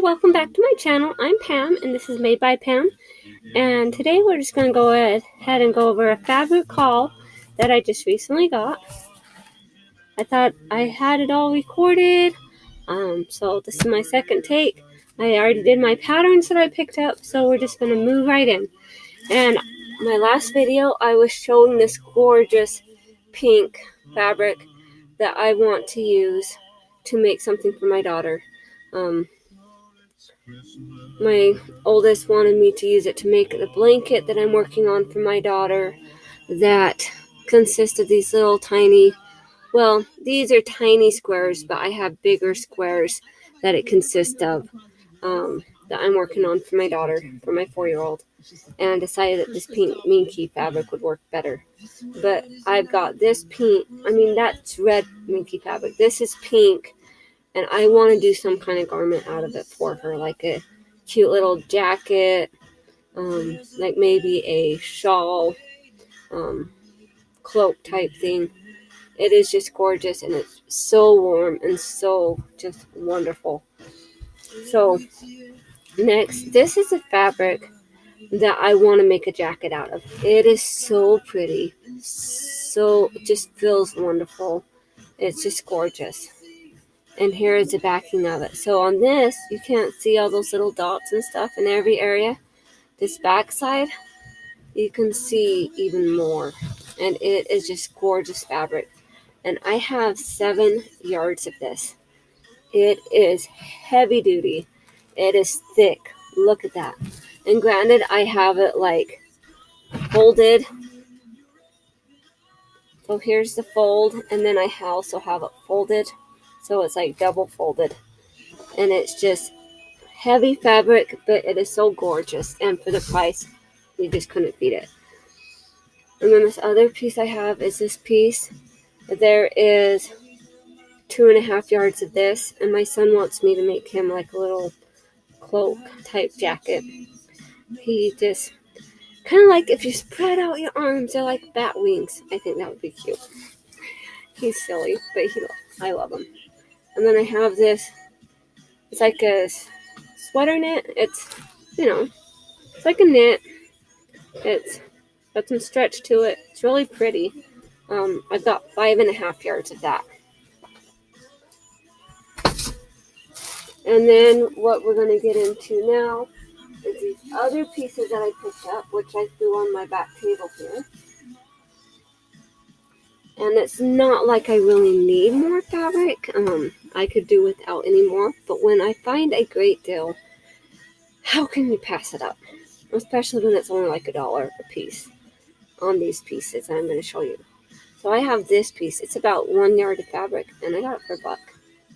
welcome back to my channel. I'm Pam, and this is Made by Pam. And today we're just going to go ahead and go over a fabric haul that I just recently got. I thought I had it all recorded, so this is my second take. I already did my patterns that I picked up, so we're just going to move right in. And my last video, I was showing this gorgeous pink fabric that I want to use to make something for my daughter. My oldest wanted me to use it to make the blanket that I'm working on for my daughter that consists of these little tiny, well, these are tiny squares, but I have bigger squares that it consists of that I'm working on for my daughter, for my 4-year-old, and I decided that this pink minky fabric would work better. But I've got this pink, that's red minky fabric. This is pink, and I want to do some kind of garment out of it for her, like a cute little jacket, like maybe a shawl, cloak type thing. It is just gorgeous, and it's so warm and so just wonderful. So next, this is a fabric that I want to make a jacket out of. It is so pretty, so it just feels wonderful. It's just gorgeous. And here is the backing of it. So on this, you can't see all those little dots and stuff in every area. This back side, you can see even more. And it is just gorgeous fabric. And I have 7 yards of this. It is heavy duty. It is thick. Look at that. And granted, I have it like folded. So here's the fold. And then I also have it folded. So it's like double folded. And it's just heavy fabric, but it is so gorgeous. And for the price, you just couldn't beat it. And then this other piece I have is this piece. There is 2.5 yards of this. And my son wants me to make him like a little cloak type jacket. He just kind of like if you spread out your arms, they're like bat wings. I think that would be cute. He's silly, but I love him. And then I have this. It's like a sweater knit. It's, it's like a knit. It's got some stretch to it. It's really pretty. I've got 5.5 yards of that. And then what we're going to get into now is these other pieces that I picked up, which I threw on my back table here. And it's not like I really need more fabric. I could do without any more. But when I find a great deal, how can you pass it up? Especially when it's only like $1 a piece on these pieces I'm going to show you. So I have this piece. It's about 1 yard of fabric, and I got it for $1.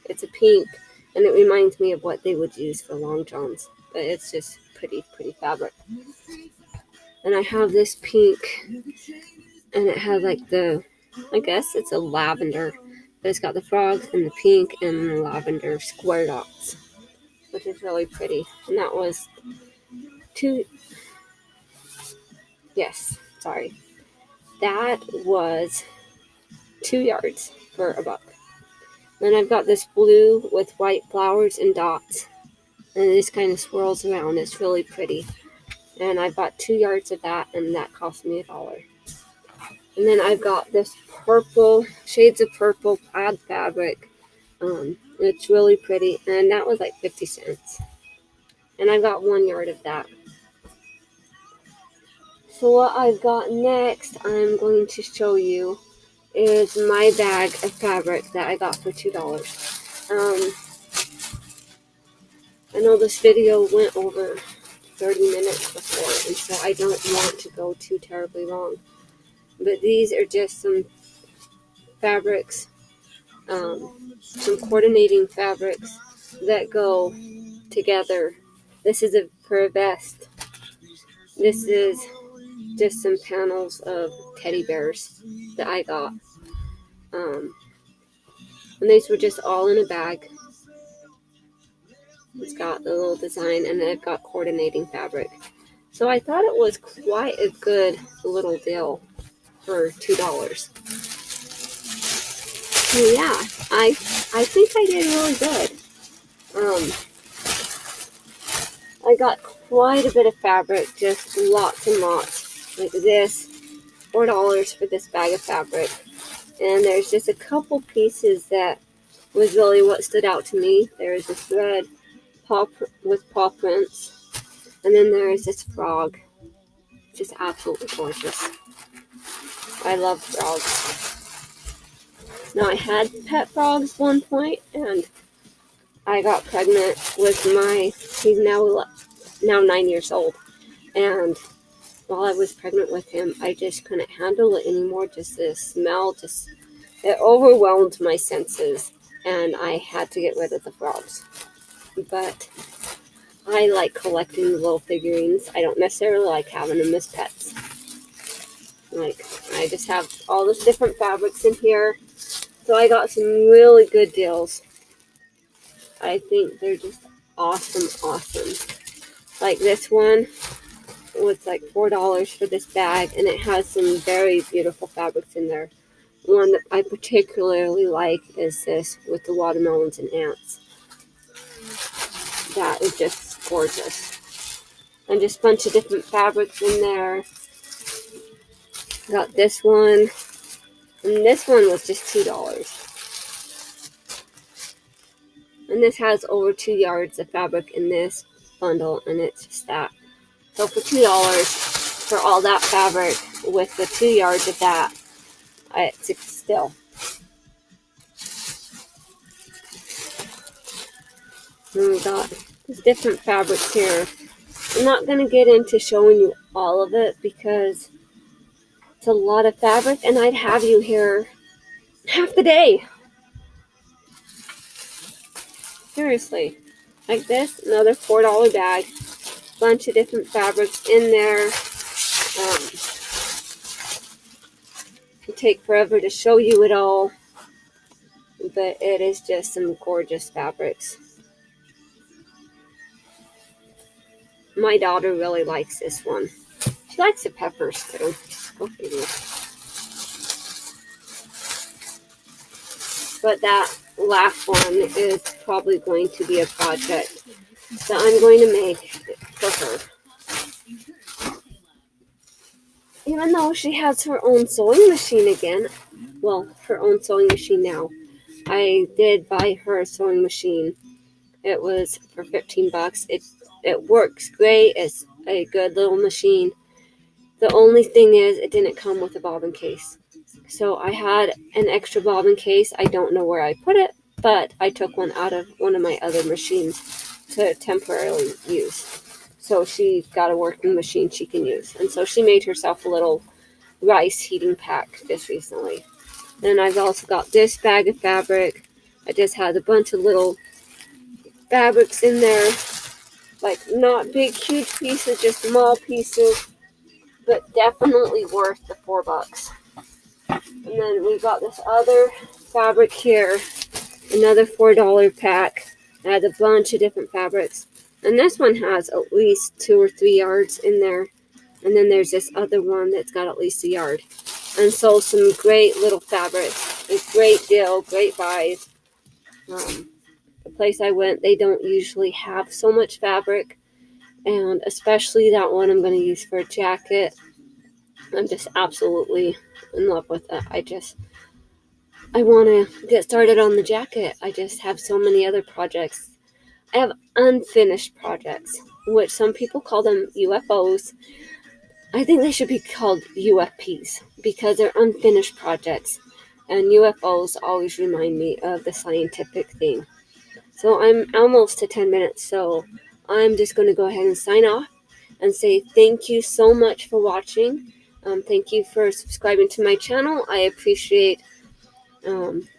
It's a pink, and it reminds me of what they would use for long johns. But it's just pretty fabric. And I have this pink, and it has like I guess it's a lavender, but it's got the frogs and the pink and the lavender square dots, which is really pretty. And that was that was 2 yards for $1. Then I've got this blue with white flowers and dots, and it just kind of swirls around. It's really pretty. And I've got 2 yards of that, and that cost me $1. And then I've got this purple, shades of purple plaid fabric. It's really pretty, and that was like 50 cents. And I've got 1 yard of that. So what I've got next, I'm going to show you, is my bag of fabric that I got for $2. I know this video went over 30 minutes before, and so I don't want to go too terribly long. But these are just some fabrics, some coordinating fabrics that go together. This is for a vest. This is just some panels of teddy bears that I got. And these were just all in a bag. It's got the little design, and I've got coordinating fabric. So I thought it was quite a good little deal for $2. So yeah, I think I did really good. I got quite a bit of fabric, just lots and lots. Like this, $4 for this bag of fabric. And there's just a couple pieces that was really what stood out to me. There's this thread with paw prints. And then there's this frog. Just absolutely gorgeous. I love frogs. Now, I had pet frogs one point, and I got pregnant with he's now 9 years old. And while I was pregnant with him, I just couldn't handle it anymore. Just the smell, it overwhelmed my senses, and I had to get rid of the frogs. But I like collecting little figurines. I don't necessarily like having them as pets. Like, I just have all those different fabrics in here. So I got some really good deals. I think they're just awesome. Like this one was like $4 for this bag, and it has some very beautiful fabrics in there. One that I particularly like is this with the watermelons and ants. That is just gorgeous. And just a bunch of different fabrics in there. Got this one. And this one was just $2. And this has over 2 yards of fabric in this bundle, and it's just that. So for $2 for all that fabric with the 2 yards of that, it's still. And we got these different fabrics here. I'm not going to get into showing you all of it because it's a lot of fabric, and I'd have you here half the day. Seriously. Like this, another $4 bag. Bunch of different fabrics in there. It'll take forever to show you it all, but it is just some gorgeous fabrics. My daughter really likes this one. She likes the peppers too. Go figure. But that last one is probably going to be a project that I'm going to make for her. Even though she has her own sewing machine again, well, her own sewing machine now. I did buy her a sewing machine. It was for $15. It works great. It's a good little machine. The only thing is, it didn't come with a bobbin case. So I had an extra bobbin case. I don't know where I put it, but I took one out of one of my other machines to temporarily use. So she got a working machine she can use. And so she made herself a little rice heating pack just recently. And I've also got this bag of fabric. I just had a bunch of little fabrics in there. Like, not big, huge pieces, just small pieces. But definitely worth the $4. And then we got this other fabric here. Another $4 pack. It has a bunch of different fabrics. And this one has at least 2 or 3 yards in there. And then there's this other one that's got at least a yard. And so some great little fabrics. A great deal, great buys. The place I went, they don't usually have so much fabric. And especially that one I'm going to use for a jacket. I'm just absolutely in love with it. I want to get started on the jacket. I just have so many other projects. I have unfinished projects, which some people call them UFOs. I think they should be called UFPs because they're unfinished projects. And UFOs always remind me of the scientific thing. So I'm almost to 10 minutes, so I'm just going to go ahead and sign off and say thank you so much for watching. Thank you for subscribing to my channel. I appreciate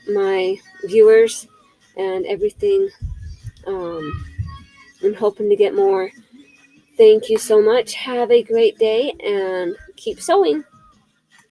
my viewers and everything. I'm hoping to get more. Thank you so much. Have a great day and keep sewing.